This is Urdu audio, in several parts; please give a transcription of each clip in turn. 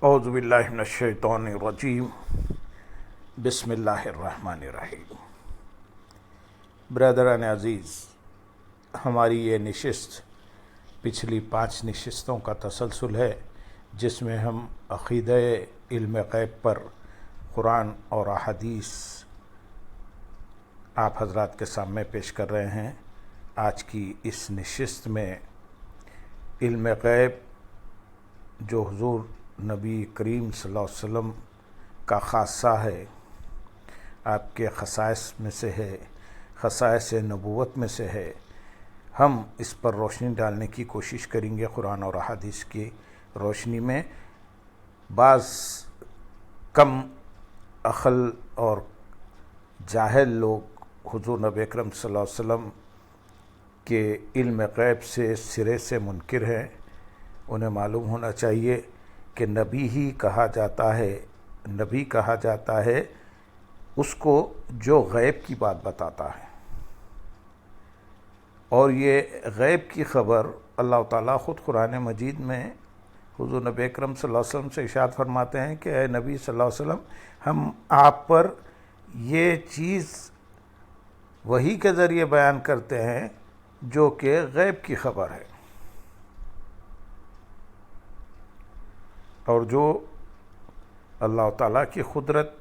اعوذ باللہ من الشیطان الرجیم بسم اللہ الرحمن الرحیم۔ برادران عزیز، ہماری یہ نشست پچھلی 5 نشستوں کا تسلسل ہے جس میں ہم عقیدہ علم غیب پر قرآن اور احادیث آپ حضرات کے سامنے پیش کر رہے ہیں۔ آج کی اس نشست میں علم غیب جو حضور نبی کریم صلی اللہ علیہ وسلم کا خاصہ ہے، آپ کے خصائص میں سے ہے، خصائص نبوت میں سے ہے، ہم اس پر روشنی ڈالنے کی کوشش کریں گے قرآن اور احادیث کی روشنی میں۔ بعض کم عقل اور جاہل لوگ حضور نبی اکرم صلی اللہ علیہ وسلم کے علم غیب سے سرے سے منکر ہیں۔ انہیں معلوم ہونا چاہیے کہ نبی ہی کہا جاتا ہے، نبی کہا جاتا ہے اس کو جو غیب کی بات بتاتا ہے، اور یہ غیب کی خبر اللہ تعالیٰ خود قرآن مجید میں حضور نبی اکرم صلی اللہ علیہ وسلم سے ارشاد فرماتے ہیں کہ اے نبی صلی اللہ علیہ وسلم، ہم آپ پر یہ چیز وحی کے ذریعے بیان کرتے ہیں جو کہ غیب کی خبر ہے، اور جو اللہ تعالیٰ کی قدرت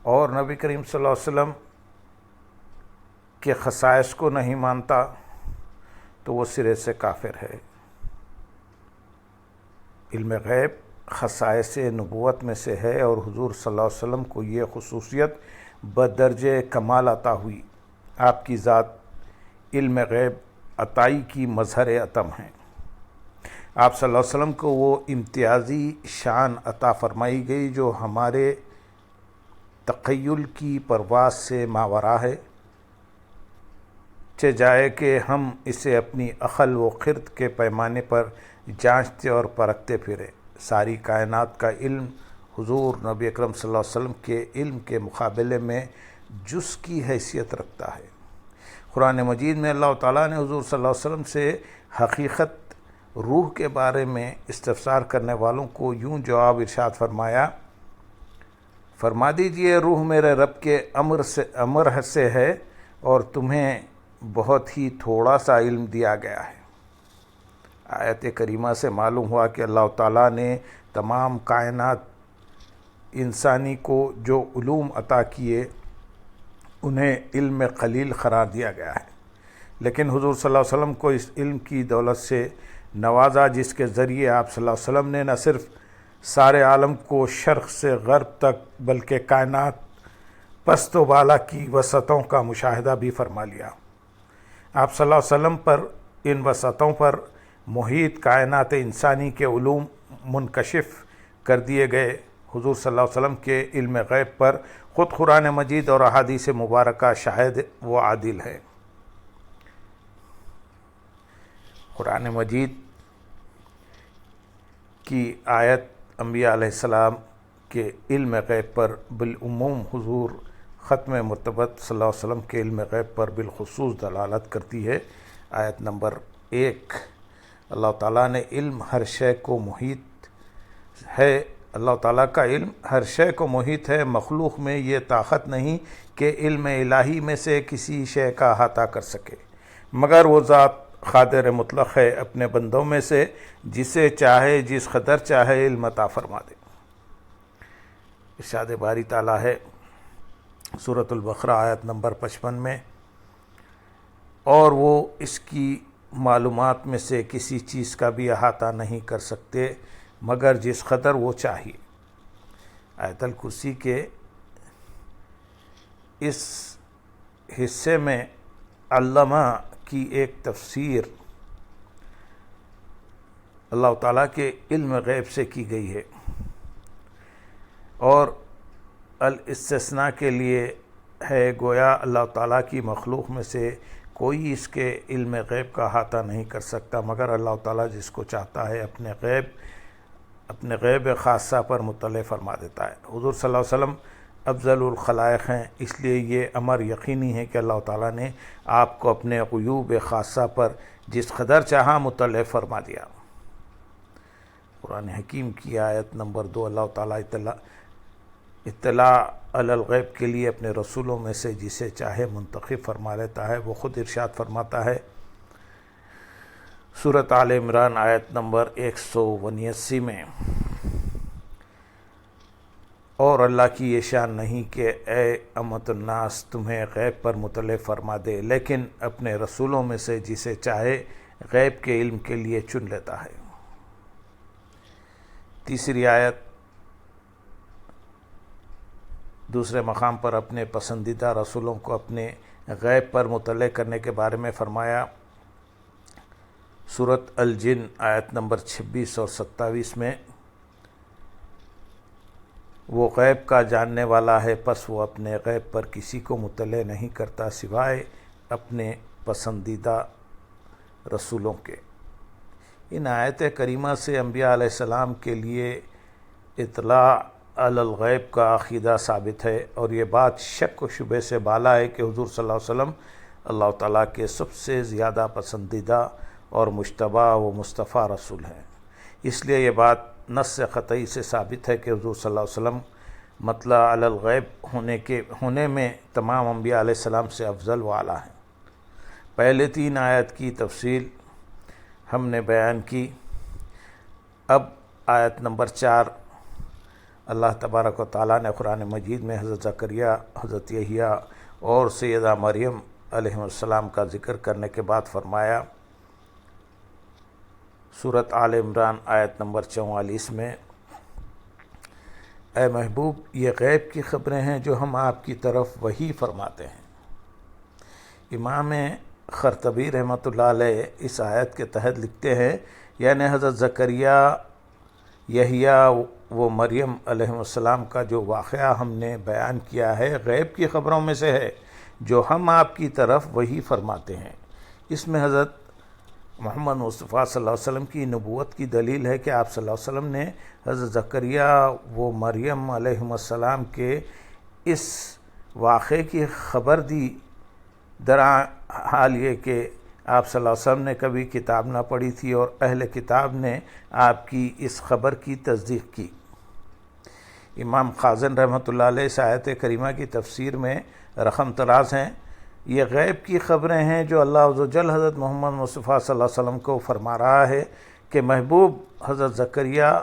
اور نبی کریم صلی اللہ علیہ وسلم کے خصائص کو نہیں مانتا تو وہ سرے سے کافر ہے۔ علم غیب خصائص نبوت میں سے ہے، اور حضور صلی اللہ علیہ وسلم کو یہ خصوصیت بدرجہ کمال عطا ہوئی۔ آپ کی ذات علم غیب عطائی کی مظہر عتم ہیں۔ آپ صلی اللہ علیہ وسلم کو وہ امتیازی شان عطا فرمائی گئی جو ہمارے تخیل کی پرواز سے ماوراء ہے، چہ جائے کہ ہم اسے اپنی عقل و خرد کے پیمانے پر جانچتے اور پرکھتے پھریں۔ ساری کائنات کا علم حضور نبی اکرم صلی اللہ علیہ وسلم کے علم کے مقابلے میں جز کی حیثیت رکھتا ہے۔ قرآن مجید میں اللہ تعالیٰ نے حضور صلی اللہ علیہ وسلم سے حقیقت روح کے بارے میں استفسار کرنے والوں کو یوں جواب ارشاد فرمایا، فرما دیجئے روح میرے رب کے امر سے ہے، اور تمہیں بہت ہی تھوڑا سا علم دیا گیا ہے۔ آیت کریمہ سے معلوم ہوا کہ اللہ تعالیٰ نے تمام کائنات انسانی کو جو علوم عطا کیے انہیں علم قلیل قرار دیا گیا ہے، لیکن حضور صلی اللہ علیہ وسلم کو اس علم کی دولت سے نوازا جس کے ذریعے آپ صلی اللہ علیہ وسلم نے نہ صرف سارے عالم کو شرق سے غرب تک بلکہ کائنات پست و بالا کی وسعتوں کا مشاہدہ بھی فرما لیا۔ آپ صلی اللہ علیہ وسلم پر ان وسعتوں پر محیط کائنات انسانی کے علوم منکشف کر دیے گئے۔ حضور صلی اللہ علیہ وسلم کے علم غیب پر خود قرآن مجید اور احادیث مبارکہ شاہد و عادل ہے۔ قرآن مجید کی آیت انبیاء علیہ السلام کے علم غیب پر بالعموم حضور ختم مرتبت صلی اللہ علیہ وسلم کے علم غیب پر بالخصوص دلالت کرتی ہے۔ آیت نمبر 1، اللہ تعالیٰ نے علم ہر شے کو محیط ہے، اللہ تعالیٰ کا علم ہر شے کو محیط ہے، مخلوق میں یہ طاقت نہیں کہ علم الہی میں سے کسی شے کا احاطہ کر سکے، مگر وہ ذات قادر مطلق ہے اپنے بندوں میں سے جسے چاہے جس قدر چاہے علم عطا فرما دے۔ ارشاد باری تعالیٰ ہے سورۃ البقرہ آیت نمبر 55 میں، اور وہ اس کی معلومات میں سے کسی چیز کا بھی احاطہ نہیں کر سکتے مگر جس قدر وہ چاہیے۔ آیت الکرسی کے اس حصے میں علامہ کی ایک تفسیر اللہ تعالیٰ کے علم غیب سے کی گئی ہے، اور الاستثناء کے لیے ہے، گویا اللہ تعالیٰ کی مخلوق میں سے کوئی اس کے علم غیب کا احاطہ نہیں کر سکتا مگر اللہ تعالیٰ جس کو چاہتا ہے اپنے غیب خاصہ پر مطلع فرما دیتا ہے۔ حضور صلی اللہ علیہ وسلم افضل الخلائق ہیں، اس لیے یہ امر یقینی ہے کہ اللہ تعالیٰ نے آپ کو اپنے غیوب خاصہ پر جس قدر چاہا مطلع فرما دیا۔ قرآن حکیم کی آیت نمبر 2، اللہ تعالیٰ اطلاع علی الغیب کے لیے اپنے رسولوں میں سے جسے چاہے منتخب فرما لیتا ہے۔ وہ خود ارشاد فرماتا ہے سورۃ آل عمران آیت نمبر 179 میں، اور اللہ کی یہ شان نہیں کہ اے امت الناس تمہیں غیب پر مطلع فرما دے، لیکن اپنے رسولوں میں سے جسے چاہے غیب کے علم کے لیے چن لیتا ہے۔ تیسری آیت دوسرے مقام پر اپنے پسندیدہ رسولوں کو اپنے غیب پر مطلع کرنے کے بارے میں فرمایا سورۃ الجن آیت نمبر 26 اور 27 میں، وہ غیب کا جاننے والا ہے، پس وہ اپنے غیب پر کسی کو مطلع نہیں کرتا سوائے اپنے پسندیدہ رسولوں کے۔ ان آیت کریمہ سے انبیاء علیہ السلام کے لیے اطلاع علی الغیب کا عقیدہ ثابت ہے، اور یہ بات شک و شبہ سے بالا ہے کہ حضور صلی اللہ علیہ وسلم اللہ تعالیٰ کے سب سے زیادہ پسندیدہ اور مجتبی و مصطفیٰ رسول ہیں۔ اس لیے یہ بات نص قطعی سے ثابت ہے کہ حضور صلی اللہ علیہ وسلم مطلع علی الغیب ہونے میں تمام انبیاء علیہ السلام سے افضل و اعلیٰ ہیں۔ پہلے 3 آیت کی تفصیل ہم نے بیان کی۔ اب آیت نمبر 4 اللہ تبارک و تعالیٰ نے قرآن مجید میں حضرت زکریا، حضرت یحییٰ اور سیدہ مریم علیہ السلام کا ذکر کرنے کے بعد فرمایا سورۃ آل عمران آیت نمبر 44 میں، اے محبوب یہ غیب کی خبریں ہیں جو ہم آپ کی طرف وحی فرماتے ہیں۔ امام خرطبی رحمۃ اللہ علیہ اس آیت کے تحت لکھتے ہیں، یعنی حضرت زکریا، یحییٰ و مریم علیہ السلام کا جو واقعہ ہم نے بیان کیا ہے غیب کی خبروں میں سے ہے جو ہم آپ کی طرف وحی فرماتے ہیں۔ اس میں حضرت محمد مصطفیٰ صلی اللہ علیہ وسلم کی نبوت کی دلیل ہے کہ آپ صلی اللہ علیہ وسلم نے حضرت زکریا و مریم علیہ السلام کے اس واقعے کی خبر دی، حال یہ کہ آپ صلی اللہ علیہ وسلم نے کبھی کتاب نہ پڑھی تھی اور اہل کتاب نے آپ کی اس خبر کی تصدیق کی۔ امام خازن رحمۃ اللہ علیہ اس آیت کریمہ کی تفسیر میں رقم طراز ہیں، یہ غیب کی خبریں ہیں جو اللہ عز و جل حضرت محمد مصطفیٰ صلی اللہ علیہ وسلم کو فرما رہا ہے کہ محبوب حضرت زکریا،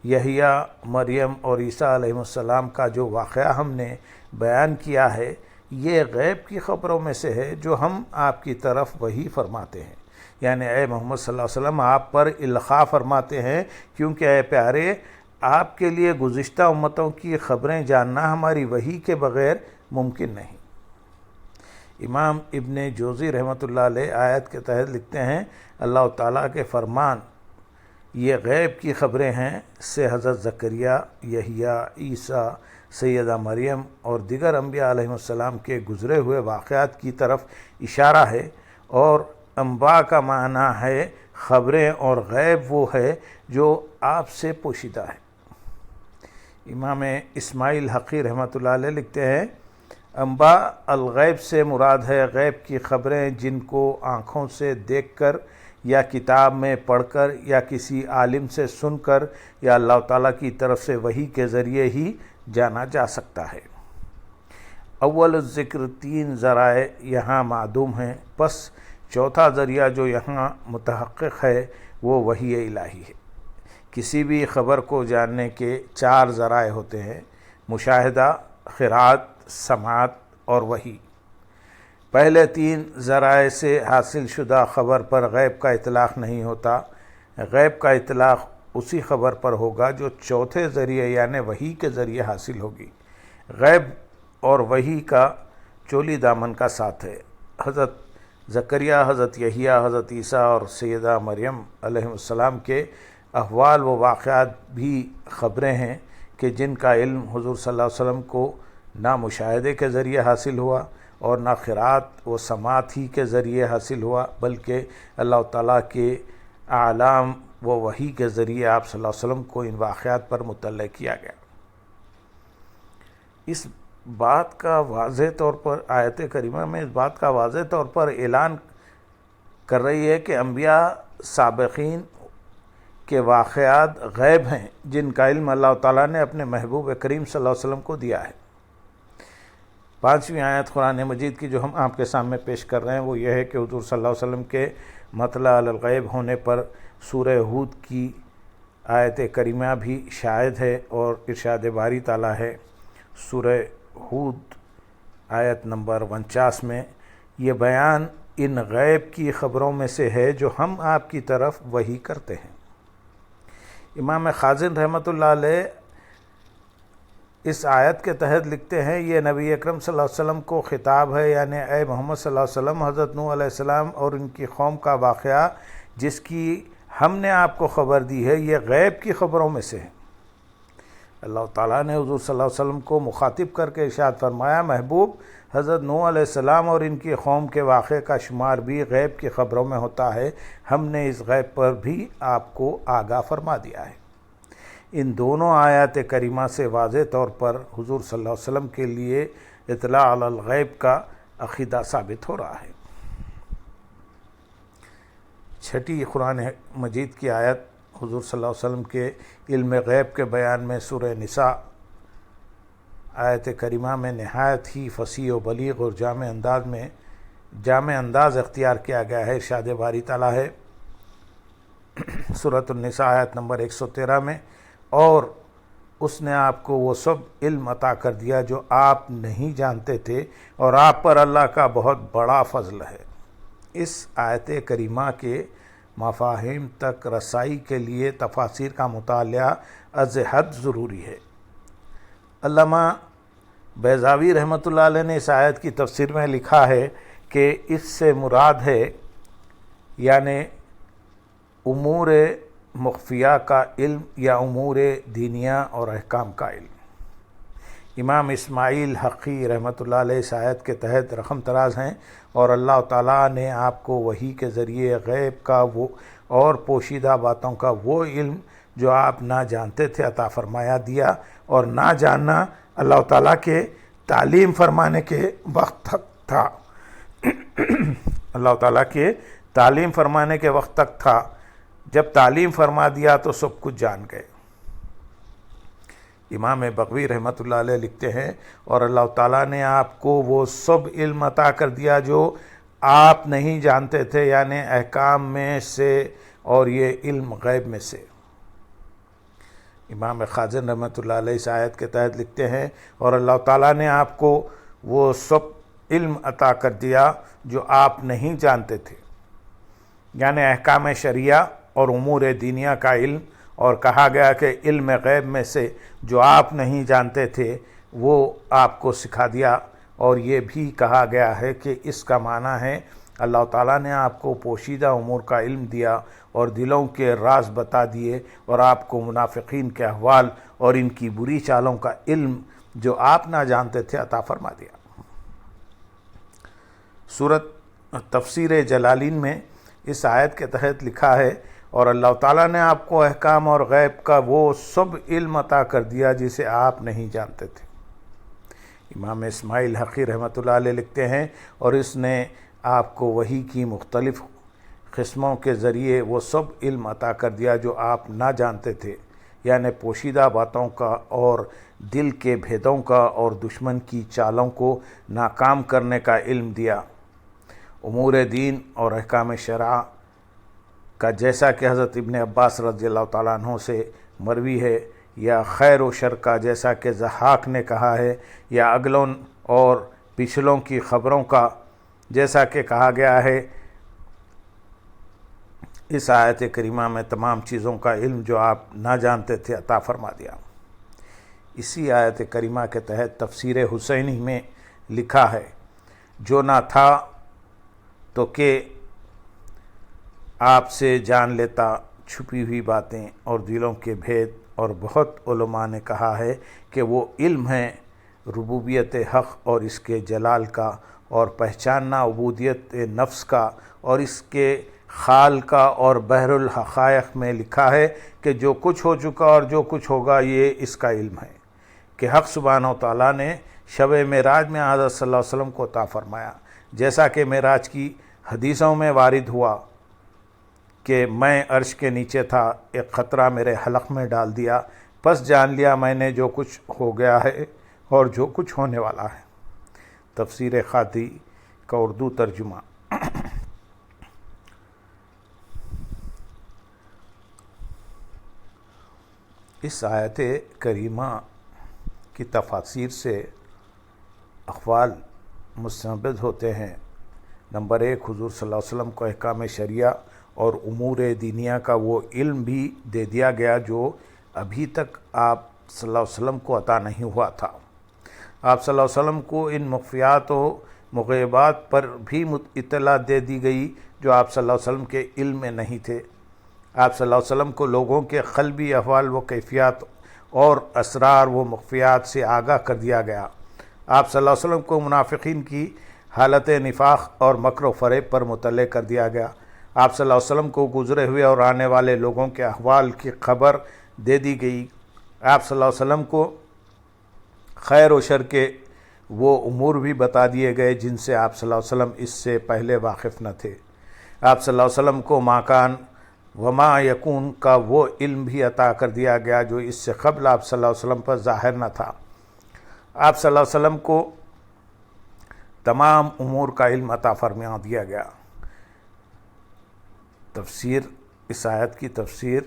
یحییٰ، مریم اور عیسیٰ علیہ السلام کا جو واقعہ ہم نے بیان کیا ہے یہ غیب کی خبروں میں سے ہے جو ہم آپ کی طرف وحی فرماتے ہیں۔ یعنی اے محمد صلی اللہ علیہ وسلم آپ پر القاء فرماتے ہیں، کیونکہ اے پیارے آپ کے لیے گزشتہ امتوں کی خبریں جاننا ہماری وحی کے بغیر ممکن نہیں۔ امام ابن جوزی رحمۃ اللہ علیہ آیت کے تحت لکھتے ہیں، اللہ تعالیٰ کے فرمان یہ غیب کی خبریں ہیں سے حضرت زکریا، یحییٰ، عیسیٰ، سیدہ مریم اور دیگر انبیاء علیہ السلام کے گزرے ہوئے واقعات کی طرف اشارہ ہے، اور انباء کا معنی ہے خبریں، اور غیب وہ ہے جو آپ سے پوشیدہ ہے۔ امام اسماعیل حقی رحمۃ اللہ علیہ لکھتے ہیں، انباء الغیب سے مراد ہے غیب کی خبریں جن کو آنکھوں سے دیکھ کر یا کتاب میں پڑھ کر یا کسی عالم سے سن کر یا اللہ تعالیٰ کی طرف سے وحی کے ذریعے ہی جانا جا سکتا ہے۔ اول ذکر 3 ذرائع یہاں معدوم ہیں، پس چوتھا ذریعہ جو یہاں متحقق ہے وہ وحی الہی ہے۔ کسی بھی خبر کو جاننے کے 4 ذرائع ہوتے ہیں، مشاہدہ، قرات، سماعت اور وحی۔ پہلے 3 ذرائع سے حاصل شدہ خبر پر غیب کا اطلاق نہیں ہوتا۔ غیب کا اطلاق اسی خبر پر ہوگا جو چوتھے ذریعے یعنی وحی کے ذریعے حاصل ہوگی۔ غیب اور وحی کا چولی دامن کا ساتھ ہے۔ حضرت زکریا، حضرت یحییٰ، حضرت عیسیٰ اور سیدہ مریم علیہ السلام کے احوال و واقعات بھی خبریں ہیں کہ جن کا علم حضور صلی اللہ علیہ وسلم کو نہ مشاہدے کے ذریعے حاصل ہوا اور نہ قرات و سماعت ہی کے ذریعے حاصل ہوا، بلکہ اللہ تعالیٰ کے اعلام و وحی کے ذریعے آپ صلی اللہ علیہ وسلم کو ان واقعات پر مطلع کیا گیا۔ اس بات کا واضح طور پر آیت کریمہ میں اس بات کا واضح طور پر اعلان کر رہی ہے کہ انبیاء سابقین کے واقعات غیب ہیں جن کا علم اللہ تعالیٰ نے اپنے محبوب کریم صلی اللہ علیہ وسلم کو دیا ہے۔ 5ویں آیت قرآن مجید کی جو ہم آپ کے سامنے پیش کر رہے ہیں وہ یہ ہے کہ حضور صلی اللہ علیہ وسلم کے مطلع علی الغیب ہونے پر سورہ ہود کی آیت کریمہ بھی شاہد ہے، اور ارشاد باری تعالیٰ ہے سورہ ہود آیت نمبر 49 میں، یہ بیان ان غیب کی خبروں میں سے ہے جو ہم آپ کی طرف وحی کرتے ہیں۔ امام خازن رحمۃ اللہ علیہ اس آیت کے تحت لکھتے ہیں یہ نبی اکرم صلی اللہ علیہ وسلم کو خطاب ہے، یعنی اے محمد صلی اللہ علیہ وسلم، حضرت نوح علیہ السلام اور ان کی قوم کا واقعہ جس کی ہم نے آپ کو خبر دی ہے یہ غیب کی خبروں میں سے ہے۔ اللہ تعالیٰ نے حضور صلی اللہ علیہ وسلم کو مخاطب کر کے ارشاد فرمایا، محبوب حضرت نوح علیہ السلام اور ان کی قوم کے واقعے کا شمار بھی غیب کی خبروں میں ہوتا ہے، ہم نے اس غیب پر بھی آپ کو آگاہ فرما دیا ہے۔ ان دونوں آیات کریمہ سے واضح طور پر حضور صلی اللہ علیہ وسلم کے لیے اطلاع علی الغیب کا عقیدہ ثابت ہو رہا ہے۔ 6 قرآن مجید کی آیت حضور صلی اللہ علیہ وسلم کے علم غیب کے بیان میں سورہ نساء آیت کریمہ میں نہایت ہی فصیح و بلیغ اور جامع انداز اختیار کیا گیا ہے۔ ارشاد باری تعالیٰ ہے سورۃ النساء آیت نمبر 113 میں، اور اس نے آپ کو وہ سب علم عطا کر دیا جو آپ نہیں جانتے تھے، اور آپ پر اللہ کا بہت بڑا فضل ہے۔ اس آیت کریمہ کے مفاہیم تک رسائی کے لیے تفاسیر کا مطالعہ از حد ضروری ہے۔ علامہ بیضاوی رحمۃ اللہ علیہ نے اس آیت کی تفسیر میں لکھا ہے کہ اس سے مراد ہے یعنی امور مخفیہ کا علم یا امور دینیہ اور احکام کا علم۔ امام اسماعیل حقی رحمۃ اللہ علیہ اس آیت کے تحت رقم تراز ہیں، اور اللہ تعالیٰ نے آپ کو وحی کے ذریعے غیب کا وہ اور پوشیدہ باتوں کا وہ علم جو آپ نہ جانتے تھے عطا فرمایا دیا، اور نہ جاننا اللہ تعالیٰ کے تعلیم فرمانے کے وقت تک تھا اللہ تعالیٰ کے تعلیم فرمانے کے وقت تک تھا، جب تعلیم فرما دیا تو سب کچھ جان گئے۔ امام بغوی رحمۃ اللہ علیہ لکھتے ہیں، اور اللہ تعالیٰ نے آپ کو وہ سب علم عطا کر دیا جو آپ نہیں جانتے تھے، یعنی احکام میں سے اور یہ علم غیب میں سے۔ امام خازن رحمۃ اللہ علیہ اس آیت کے تحت لکھتے ہیں، اور اللہ تعالیٰ نے آپ کو وہ سب علم عطا کر دیا جو آپ نہیں جانتے تھے، یعنی احکام شریعہ اور امور دینیہ کا علم، اور کہا گیا کہ علم غیب میں سے جو آپ نہیں جانتے تھے وہ آپ کو سکھا دیا، اور یہ بھی کہا گیا ہے کہ اس کا معنی ہے اللہ تعالیٰ نے آپ کو پوشیدہ امور کا علم دیا اور دلوں کے راز بتا دیے، اور آپ کو منافقین کے احوال اور ان کی بری چالوں کا علم جو آپ نہ جانتے تھے عطا فرما دیا۔ سورۃ تفسیر جلالین میں اس آیت کے تحت لکھا ہے، اور اللہ تعالیٰ نے آپ کو احکام اور غیب کا وہ سب علم عطا کر دیا جسے آپ نہیں جانتے تھے۔ امام اسماعیل حقی رحمۃ اللہ علیہ لکھتے ہیں، اور اس نے آپ کو وحی کی مختلف قسموں کے ذریعے وہ سب علم عطا کر دیا جو آپ نہ جانتے تھے، یعنی پوشیدہ باتوں کا اور دل کے بھیدوں کا، اور دشمن کی چالوں کو ناکام کرنے کا علم دیا، امور دین اور احکام شرع کا، جیسا کہ حضرت ابن عباس رضی اللہ تعالیٰ عنہ سے مروی ہے، یا خیر و شر کا، جیسا کہ ضحاک نے کہا ہے، یا اگلوں اور پچھلوں کی خبروں کا، جیسا کہ کہا گیا ہے۔ اس آیت کریمہ میں تمام چیزوں کا علم جو آپ نہ جانتے تھے عطا فرما دیا۔ اسی آیت کریمہ کے تحت تفسیر حسینی میں لکھا ہے، جو نہ تھا تو کہ آپ سے جان لیتا چھپی ہوئی باتیں اور دلوں کے بھید، اور بہت علماء نے کہا ہے کہ وہ علم ہے ربوبیت حق اور اس کے جلال کا، اور پہچاننا عبودیت نفس کا اور اس کے خال کا، اور بحر الحقائق میں لکھا ہے کہ جو کچھ ہو چکا اور جو کچھ ہوگا یہ اس کا علم ہے، کہ حق سبحانہ و تعالیٰ نے شب معراج میں حضرت صلی اللہ علیہ وسلم کو عطا فرمایا، جیسا کہ معراج کی حدیثوں میں وارد ہوا کہ میں عرش کے نیچے تھا، ایک خطرہ میرے حلق میں ڈال دیا، پس جان لیا میں نے جو کچھ ہو گیا ہے اور جو کچھ ہونے والا ہے۔ تفسیر خادی کا اردو ترجمہ۔ اس آیت کریمہ کی تفاسیر سے اقوال مستنبط ہوتے ہیں۔ نمبر 1، حضور صلی اللہ علیہ وسلم کو احکام شریعہ اور امور دینیہ کا وہ علم بھی دے دیا گیا جو ابھی تک آپ صلی اللہ علیہ وسلم کو عطا نہیں ہوا تھا۔ آپ صلی اللہ علیہ وسلم کو ان مخفیات و مغیبات پر بھی اطلاع دے دی گئی جو آپ صلی اللہ علیہ وسلم کے علم میں نہیں تھے۔ آپ صلی اللہ علیہ وسلم کو لوگوں کے قلبی احوال و کیفیات اور اسرار و مخفیات سے آگاہ کر دیا گیا۔ آپ صلی اللہ علیہ وسلم کو منافقین کی حالت نفاق اور مکر و فریب پر مطلع کر دیا گیا۔ آپ صلی اللہ علیہ وسلم کو گزرے ہوئے اور آنے والے لوگوں کے احوال کی خبر دے دی گئی۔ آپ صلی اللہ علیہ وسلم کو خیر و شر کے وہ امور بھی بتا دیے گئے جن سے آپ صلی اللہ علیہ وسلم اس سے پہلے واقف نہ تھے۔ آپ صلی اللہ علیہ وسلم کو ما کان وما یکون کا وہ علم بھی عطا کر دیا گیا جو اس سے قبل آپ صلی اللہ علیہ وسلم پر ظاہر نہ تھا۔ آپ صلی اللہ علیہ وسلم کو تمام امور کا علم عطا فرما دیا گیا۔ تفسیر، اس آیت کی تفسیر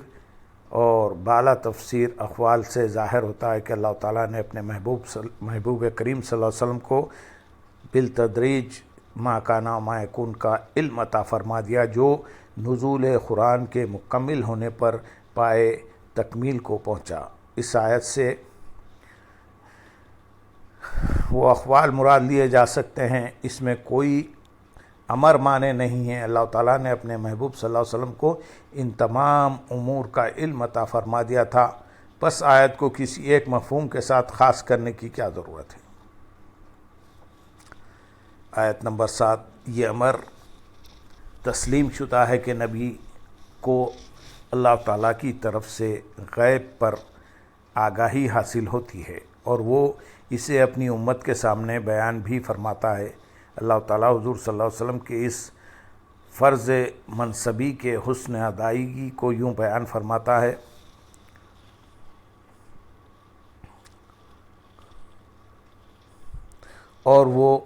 اور بالا تفسیر اقوال سے ظاہر ہوتا ہے کہ اللہ تعالیٰ نے اپنے محبوب کریم صلی اللہ علیہ وسلم کو بالتدریج ما کان و ما یکون کا علم عطا فرما دیا جو نزول قرآن کے مکمل ہونے پر پائے تکمیل کو پہنچا۔ اس آیت سے وہ اقوال مراد لیے جا سکتے ہیں، اس میں کوئی امر معنی نہیں ہے۔ اللہ تعالیٰ نے اپنے محبوب صلی اللہ علیہ وسلم کو ان تمام امور کا علم عطا فرما دیا تھا، بس آیت کو کسی ایک مفہوم کے ساتھ خاص کرنے کی کیا ضرورت ہے۔ آیت نمبر 7، یہ امر تسلیم شدہ ہے کہ نبی کو اللہ تعالیٰ کی طرف سے غیب پر آگاہی حاصل ہوتی ہے اور وہ اسے اپنی امت کے سامنے بیان بھی فرماتا ہے۔ اللہ تعالیٰ حضور صلی اللہ علیہ وسلم کے اس فرض منصبی کے حسن ادائیگی کو یوں بیان فرماتا ہے، اور وہ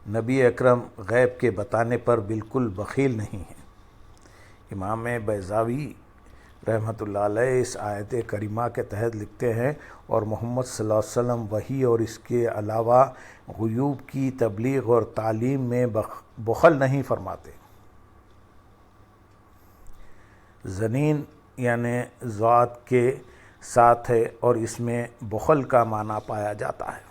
نبی اکرم غیب کے بتانے پر بالکل بخیل نہیں ہے۔ امام بیضاوی رحمۃ اللہ علیہ اس آیت کریمہ کے تحت لکھتے ہیں، اور محمد صلی اللہ علیہ وسلم وحی اور اس کے علاوہ غیوب کی تبلیغ اور تعلیم میں بخل نہیں فرماتے۔ ذنین یعنی ذات کے ساتھ ہے اور اس میں بخل کا معنی پایا جاتا ہے۔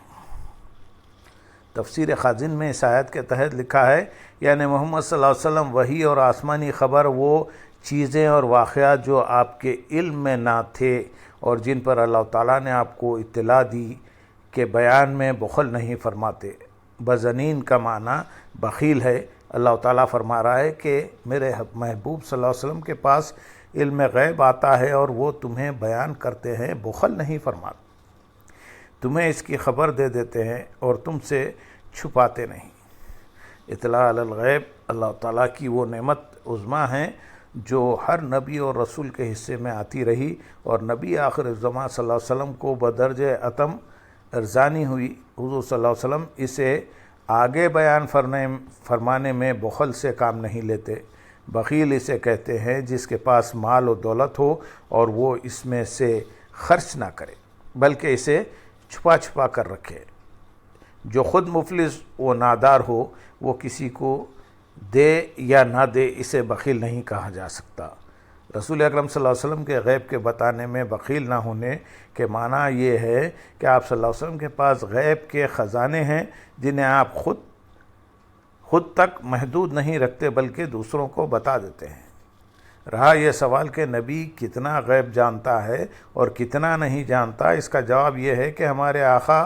تفسیر خازن میں اس آیت کے تحت لکھا ہے، یعنی محمد صلی اللہ علیہ وسلم وحی اور آسمانی خبر وہ چیزیں اور واقعات جو آپ کے علم میں نہ تھے اور جن پر اللہ تعالیٰ نے آپ کو اطلاع دی کہ بیان میں بخل نہیں فرماتے۔ بزنین کا معنی بخیل ہے۔ اللہ تعالیٰ فرما رہا ہے کہ میرے محبوب صلی اللہ علیہ وسلم کے پاس علم غیب آتا ہے اور وہ تمہیں بیان کرتے ہیں، بخل نہیں فرماتے، تمہیں اس کی خبر دے دیتے ہیں اور تم سے چھپاتے نہیں۔ اطلاع علی الغیب اللہ تعالیٰ کی وہ نعمت عظمیٰ ہے جو ہر نبی اور رسول کے حصے میں آتی رہی، اور نبی آخر الزماں صلی اللہ علیہ وسلم کو بدرجہ اتم ارزانی ہوئی۔ حضور صلی اللہ علیہ وسلم اسے آگے بیان فرمانے میں بخل سے کام نہیں لیتے۔ بخیل اسے کہتے ہیں جس کے پاس مال و دولت ہو اور وہ اس میں سے خرچ نہ کرے بلکہ اسے چھپا چھپا کر رکھے۔ جو خود مفلس و نادار ہو وہ کسی کو دے یا نہ دے اسے بخیل نہیں کہا جا سکتا۔ رسول اکرم صلی اللہ علیہ وسلم کے غیب کے بتانے میں بخیل نہ ہونے کے معنی یہ ہے کہ آپ صلی اللہ علیہ وسلم کے پاس غیب کے خزانے ہیں جنہیں آپ خود تک محدود نہیں رکھتے بلکہ دوسروں کو بتا دیتے ہیں۔ رہا یہ سوال کہ نبی کتنا غیب جانتا ہے اور کتنا نہیں جانتا، اس کا جواب یہ ہے کہ ہمارے آقا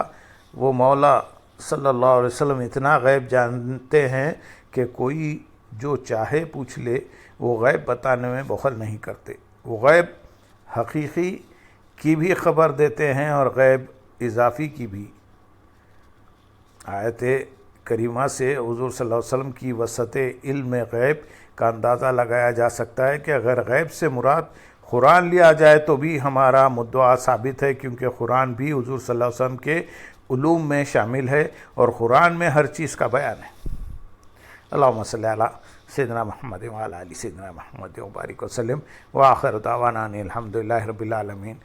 وہ مولا صلی اللہ علیہ وسلم اتنا غیب جانتے ہیں کہ کوئی جو چاہے پوچھ لے، وہ غیب بتانے میں بخل نہیں کرتے۔ وہ غیب حقیقی کی بھی خبر دیتے ہیں اور غیب اضافی کی بھی۔ آیت کریمہ سے حضور صلی اللہ علیہ وسلم کی وسعت علم غیب کا اندازہ لگایا جا سکتا ہے کہ اگر غیب سے مراد قرآن لیا جائے تو بھی ہمارا مدعا ثابت ہے، کیونکہ قرآن بھی حضور صلی اللہ علیہ وسلم کے علوم میں شامل ہے اور قرآن میں ہر چیز کا بیان ہے۔ اللہم صلی علی سیدنا محمد وعلی آل سیدنا محمد وبارک وسلم وآخر دعوانا ان الحمدللہ رب العالمین۔